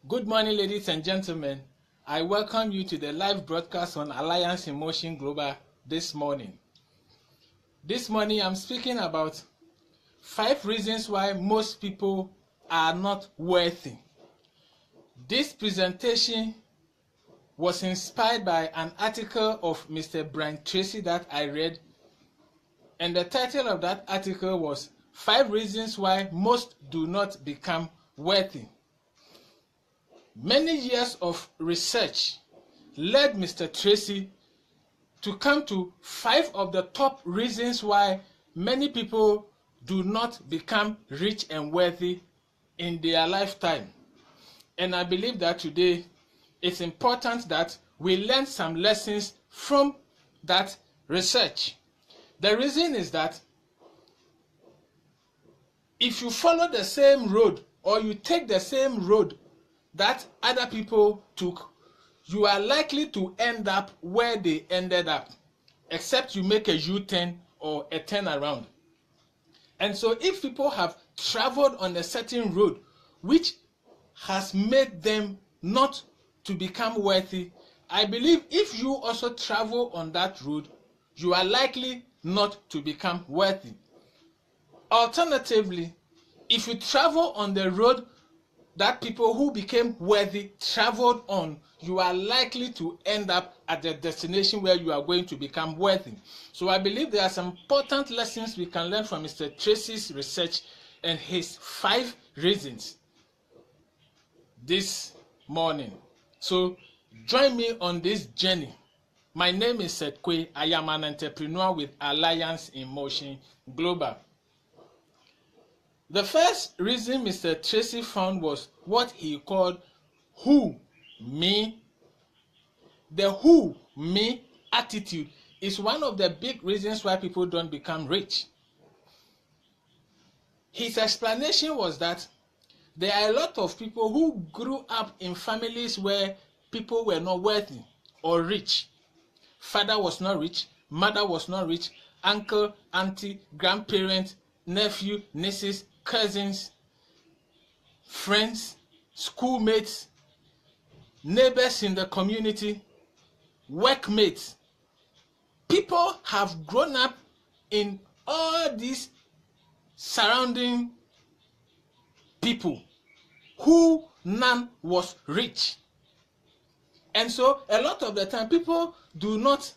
Good morning, ladies and gentlemen. I welcome you to the live broadcast on Alliance in Motion Global this morning. This morning, I'm speaking about 5 reasons why most people are not worthy. This presentation was inspired by an article of Mr. Brian Tracy that I read, and the title of that article was 5 Reasons Why Most Do Not Become Worthy. Many years of research led Mr. Tracy to come to 5 of the top reasons why many people do not become rich and worthy in their lifetime. And I believe that today it's important that we learn some lessons from that research. The reason is that if you follow the same road or you take the same road that other people took, you are likely to end up where they ended up, except you make a U-turn or a turnaround. And so if people have traveled on a certain road which has made them not to become worthy, I believe if you also travel on that road, you are likely not to become worthy. Alternatively, if you travel on the road that people who became worthy traveled on, you are likely to end up at the destination where you are going to become worthy. So I believe there are some important lessons we can learn from Mr. Tracy's research and his 5 reasons this morning. So join me on this journey. My name is sethaimkwei. I am an entrepreneur with Alliance in Motion Global. The first reason Mr. Tracy found was what he called who, me. The who, me attitude is one of the big reasons why people don't become rich. His explanation was that there are a lot of people who grew up in families where people were not worthy or rich. Father was not rich, mother was not rich, uncle, auntie, grandparent, nephew, nieces, cousins, friends, schoolmates, neighbors in the community, workmates. People have grown up in all these surrounding people who none was rich. And so a lot of the time people do not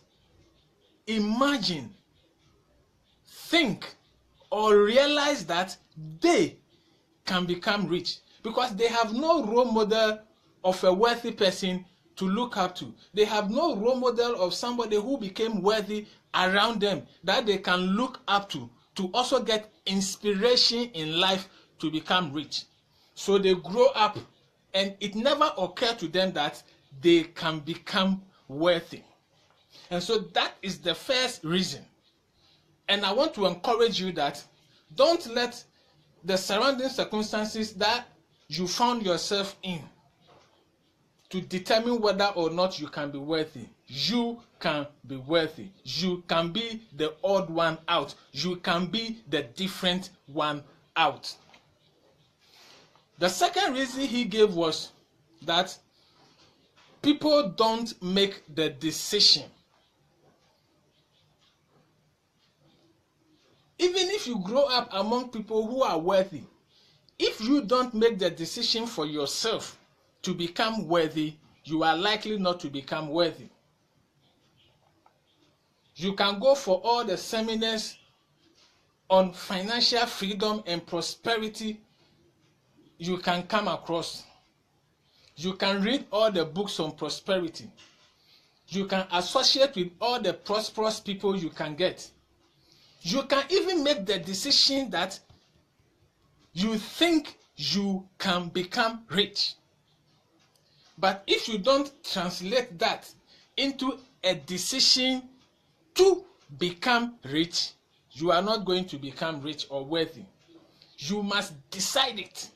imagine, think, or realize that they can become rich because they have no role model of a wealthy person to look up to. They have no role model of somebody who became wealthy around them that they can look up to also get inspiration in life to become rich. So they grow up and it never occurred to them that they can become wealthy. And so that is the first reason. And I want to encourage you that don't let the surrounding circumstances that you found yourself in to determine whether or not you can be worthy. You can be worthy. You can be the odd one out. You can be the different one out. The second reason he gave was that people don't make the decision. Even if you grow up among people who are worthy, if you don't make the decision for yourself to become worthy, you are likely not to become worthy. You can go for all the seminars on financial freedom and prosperity you can come across. You can read all the books on prosperity. You can associate with all the prosperous people you can get. You can even make the decision that you think you can become rich. But if you don't translate that into a decision to become rich, you are not going to become rich or worthy. You must decide it.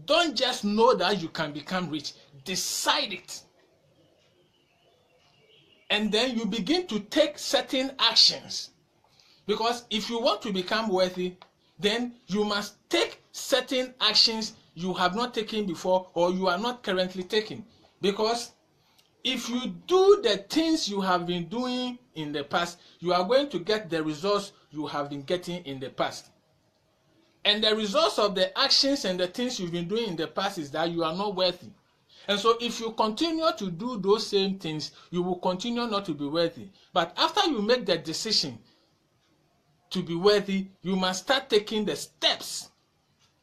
Don't just know that you can become rich. Decide it. And then you begin to take certain actions. Because if you want to become worthy, then you must take certain actions you have not taken before or you are not currently taking. Because if you do the things you have been doing in the past, you are going to get the results you have been getting in the past. And the results of the actions and the things you've been doing in the past is that you are not worthy. And so if you continue to do those same things, you will continue not to be worthy. But after you make the decision to be worthy, you must start taking the steps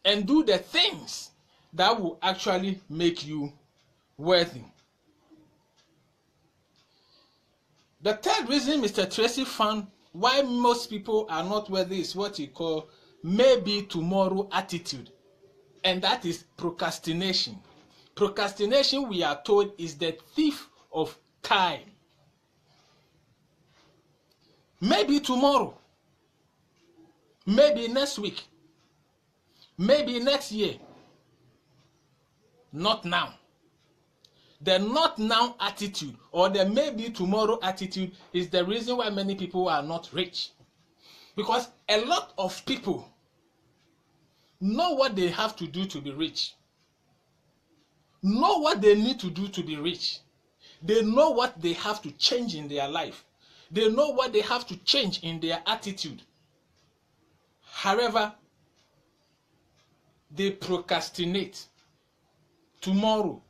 and do the things that will actually make you worthy. The third reason Mr. Tracy found why most people are not worthy is what he called maybe tomorrow attitude. And that is procrastination. Procrastination, we are told, is the thief of time. Maybe tomorrow, maybe next week, maybe next year, not now. The not now attitude or the maybe tomorrow attitude is the reason why many people are not rich. Because a lot of people know what they have to do to be rich. Know what they need to do to be rich. They know what they have to change in their life. They know what they have to change in their attitude. However, they procrastinate. Tomorrow.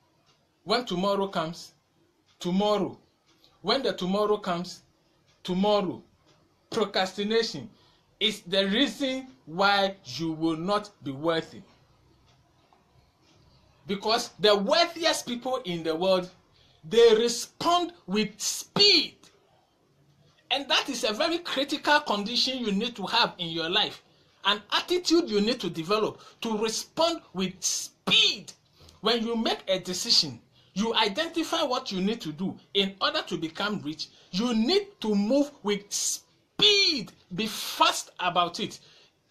When tomorrow comes, tomorrow. When the tomorrow comes, tomorrow. Procrastination is the reason why you will not be worthy. Because the wealthiest people in the world, they respond with speed. And that is a very critical condition you need to have in your life. An attitude you need to develop to respond with speed. When you make a decision, you identify what you need to do in order to become rich. You need to move with speed. Be fast about it.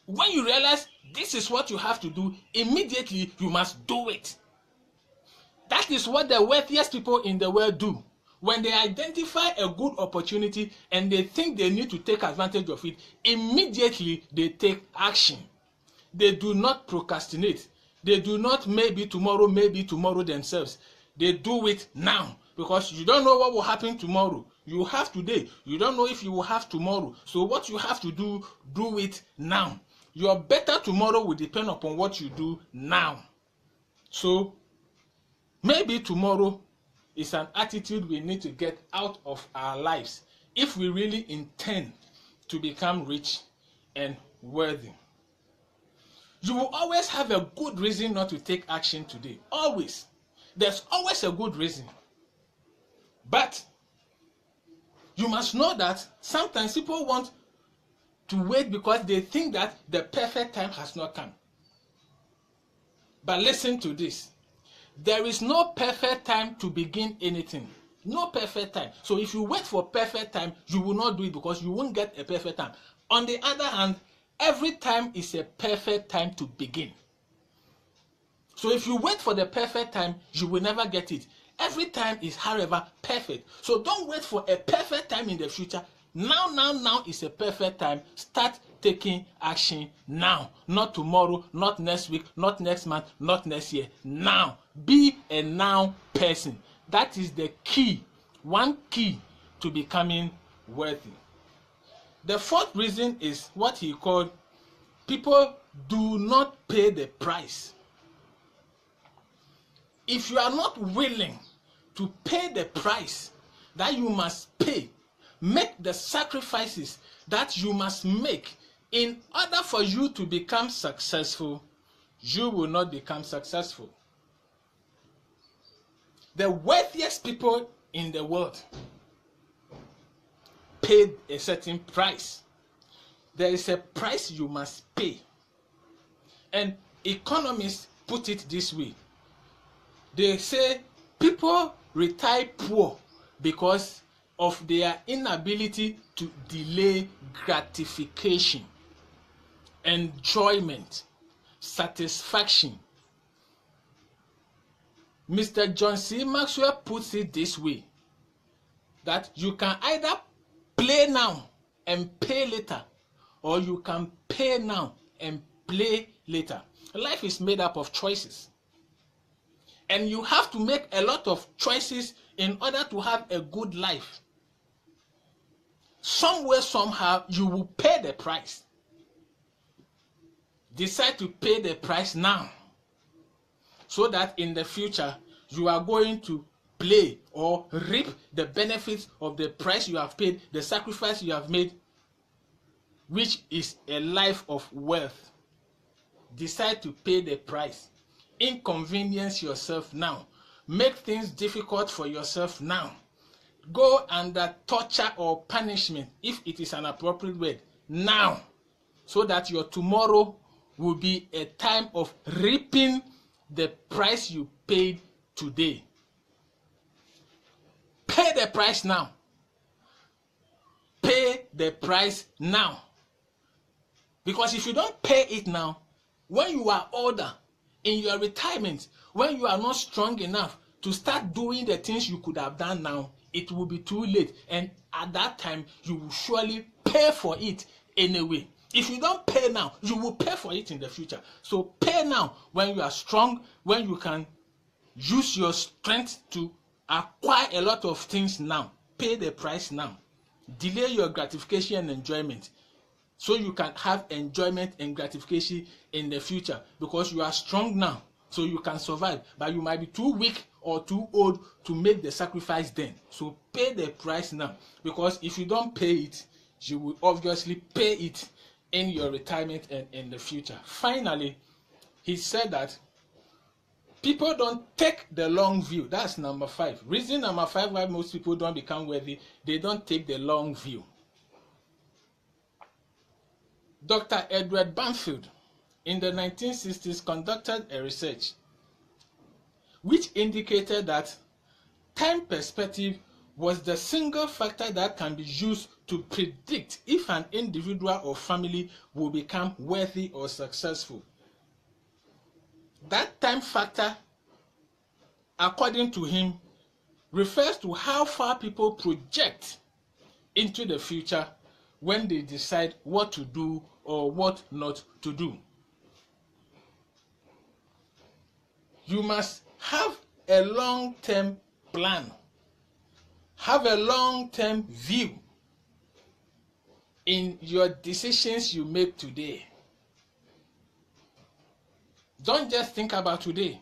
When you realize this is what you have to do, immediately you must do it. That is what the wealthiest people in the world do. When they identify a good opportunity and they think they need to take advantage of it, immediately they take action. They do not procrastinate. They do not maybe tomorrow themselves. They do it now because you don't know what will happen tomorrow. You have today. You don't know if you will have tomorrow. So what you have to do it now. Your better tomorrow will depend upon what you do now. So maybe tomorrow is an attitude we need to get out of our lives if we really intend to become rich and worthy. You will always have a good reason not to take action today. Always. There's always a good reason. But you must know that sometimes people want to wait because they think that the perfect time has not come. But listen to this. There is no perfect time to begin anything. No perfect time. So if you wait for perfect time, you will not do it because you won't get a perfect time. On the other hand, every time is a perfect time to begin. So if you wait for the perfect time, you will never get it. Every time is, however, perfect. So don't wait for a perfect time in the future. Now is a perfect time. Start taking action now. Not tomorrow, not next week, not next month, not next year. Now. Be a now person. That is the key. One key to becoming worthy. The fourth reason is what he called people do not pay the price. If you are not willing to pay the price that you must pay, make the sacrifices that you must make in order for you to become successful, you will not become successful. The wealthiest people in the world paid a certain price. There is a price you must pay. And economists put it this way. They say people retire poor because of their inability to delay gratification, enjoyment, satisfaction. Mr. John C. Maxwell puts it this way, that you can either play now and pay later, or you can pay now and play later. Life is made up of choices. And you have to make a lot of choices in order to have a good life. Somewhere, somehow, you will pay the price. Decide to pay the price now, so that in the future, you are going to play or reap the benefits of the price you have paid, the sacrifice you have made, which is a life of wealth. Decide to pay the price. Inconvenience yourself now. Make things difficult for yourself now. Go under torture or punishment, if it is an appropriate word, now, so that your tomorrow will be a time of reaping the price you paid today. Pay the price now. Pay the price now. Because if you don't pay it now, when you are older, in your retirement, when you are not strong enough to start doing the things you could have done now, it will be too late. And at that time, you will surely pay for it anyway. If you don't pay now, you will pay for it in the future. So pay now when you are strong, when you can use your strength to acquire a lot of things now. Pay the price now. Delay your gratification and enjoyment, so you can have enjoyment and gratification in the future, because you are strong now, so you can survive, but you might be too weak or too old to make the sacrifice then. So pay the price now, because if you don't pay it, you will obviously pay it in your retirement and in the future. Finally, he said that people don't take the long view. That's number 5. Reason number 5 why most people don't become wealthy, they don't take the long view. Dr. Edward Banfield in the 1960s conducted a research which indicated that time perspective was the single factor that can be used to predict if an individual or family will become wealthy or successful. That time factor, according to him, refers to how far people project into the future when they decide what to do or what not to do. You must have a long-term plan. Have a long-term view in your decisions you make today. Don't just think about today.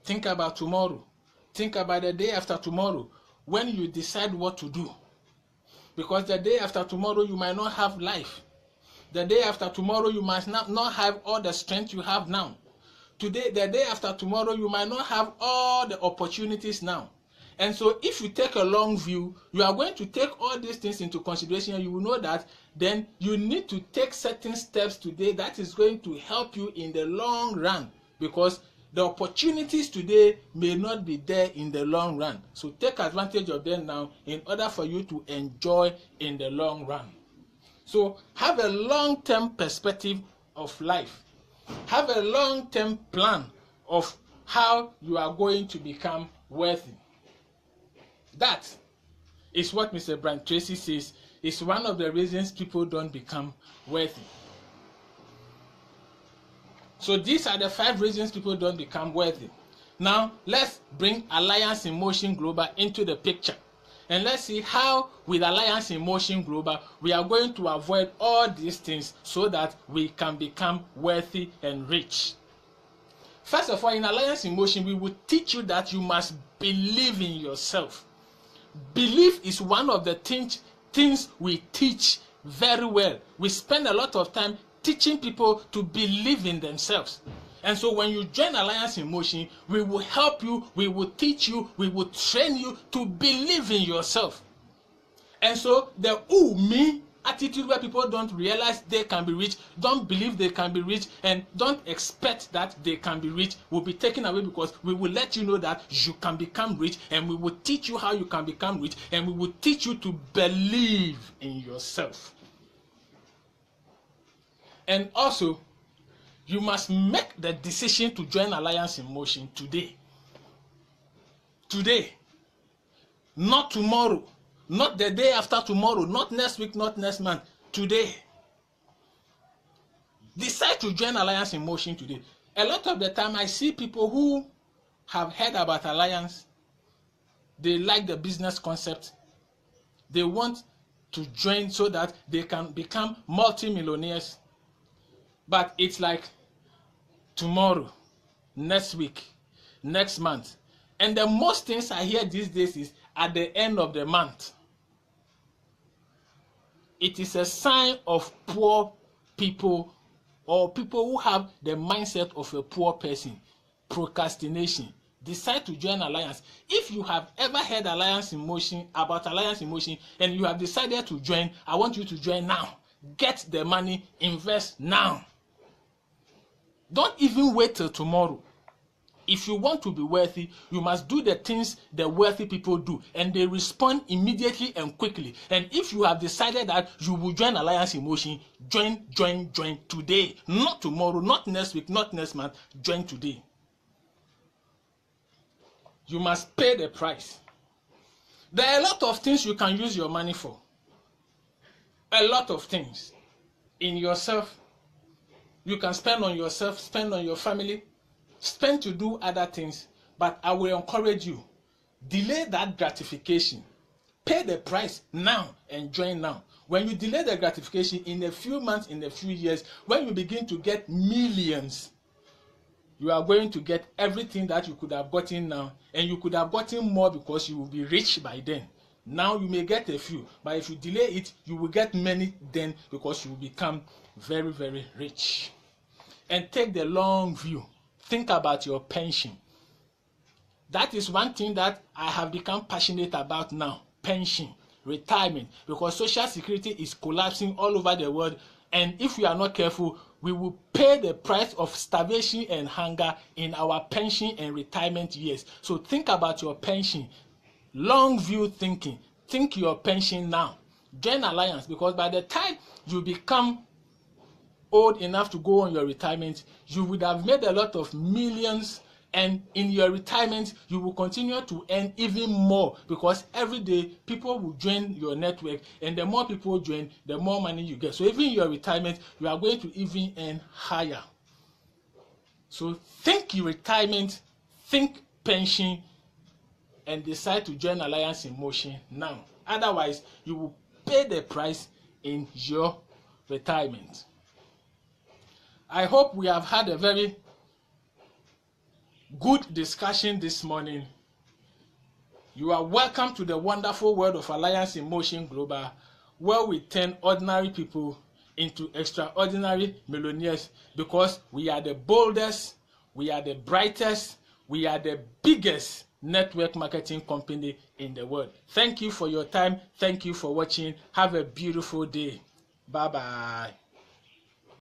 Think about tomorrow. Think about the day after tomorrow when you decide what to do. Because the day after tomorrow you might not have life. The day after tomorrow you might not have all the strength you have now. Today, the day after tomorrow, you might not have all the opportunities now. And so if you take a long view, you are going to take all these things into consideration, and you will know that then you need to take certain steps today that is going to help you in the long run, because the opportunities today may not be there in the long run. So take advantage of them now in order for you to enjoy in the long run. So have a long-term perspective of life. Have a long-term plan of how you are going to become wealthy. That is what Mr. Brian Tracy says is one of the reasons people don't become wealthy. So these are the 5 reasons people don't become wealthy. Now, let's bring Alliance in Motion Global into the picture. And let's see how, with Alliance in Motion Global, we are going to avoid all these things so that we can become wealthy and rich. First of all, in Alliance in Motion, we will teach you that you must believe in yourself. Belief is one of the things we teach very well. We spend a lot of time teaching people to believe in themselves. And so when you join Alliance in Motion, we will help you, we will teach you, we will train you to believe in yourself. And so the me attitude where people don't realize they can be rich, don't believe they can be rich, and don't expect that they can be rich will be taken away, because we will let you know that you can become rich, and we will teach you how you can become rich, and we will teach you to believe in yourself. And also, you must make the decision to join Alliance in Motion today. Today. Not tomorrow. Not the day after tomorrow. Not next week. Not next month. Today. Decide to join Alliance in Motion today. A lot of the time I see people who have heard about Alliance, they like the business concept, they want to join so that they can become multi-millionaires, but it's like tomorrow, next week, next month. And the most things I hear these days is at the end of the month. It is a sign of poor people or people who have the mindset of a poor person. Procrastination. Decide to join Alliance. If you have ever heard Alliance in Motion, about Alliance in Motion, and you have decided to join, I want you to join now. Get the money, invest now. Don't even wait till tomorrow. If you want to be wealthy, you must do the things the wealthy people do, and they respond immediately and quickly. And if you have decided that you will join Alliance in Motion, join today. Not tomorrow, not next week, not next month. Join today. You must pay the price. There are a lot of things you can use your money for. A lot of things. In yourself, you can spend on yourself, spend on your family, spend to do other things. But I will encourage you, delay that gratification. Pay the price now and join now. When you delay the gratification, in a few months, in a few years, when you begin to get millions, you are going to get everything that you could have gotten now, and you could have gotten more because you will be rich by then. Now you may get a few, but if you delay it, you will get many then because you will become very, very rich. And take the long view. Think about your pension. That is one thing that I have become passionate about now. Pension, retirement, because Social Security is collapsing all over the world, and if we are not careful, we will pay the price of starvation and hunger in our pension and retirement years. So think about your pension. Long view thinking. Think your pension now. Join Alliance, because by the time you become old enough to go on your retirement, you would have made a lot of millions, and in your retirement you will continue to earn even more, because every day people will join your network, and the more people join, the more money you get. So even in your retirement, you are going to even earn higher. So think your retirement, think pension, and decide to join Alliance in Motion now. Otherwise, you will pay the price in your retirement. I hope we have had a very good discussion this morning. You are welcome to the wonderful world of Alliance in Motion Global, where we turn ordinary people into extraordinary millionaires, because we are the boldest, we are the brightest, we are the biggest network marketing company in the world. Thank you for your time. Thank you for watching. Have a beautiful day. Bye-bye.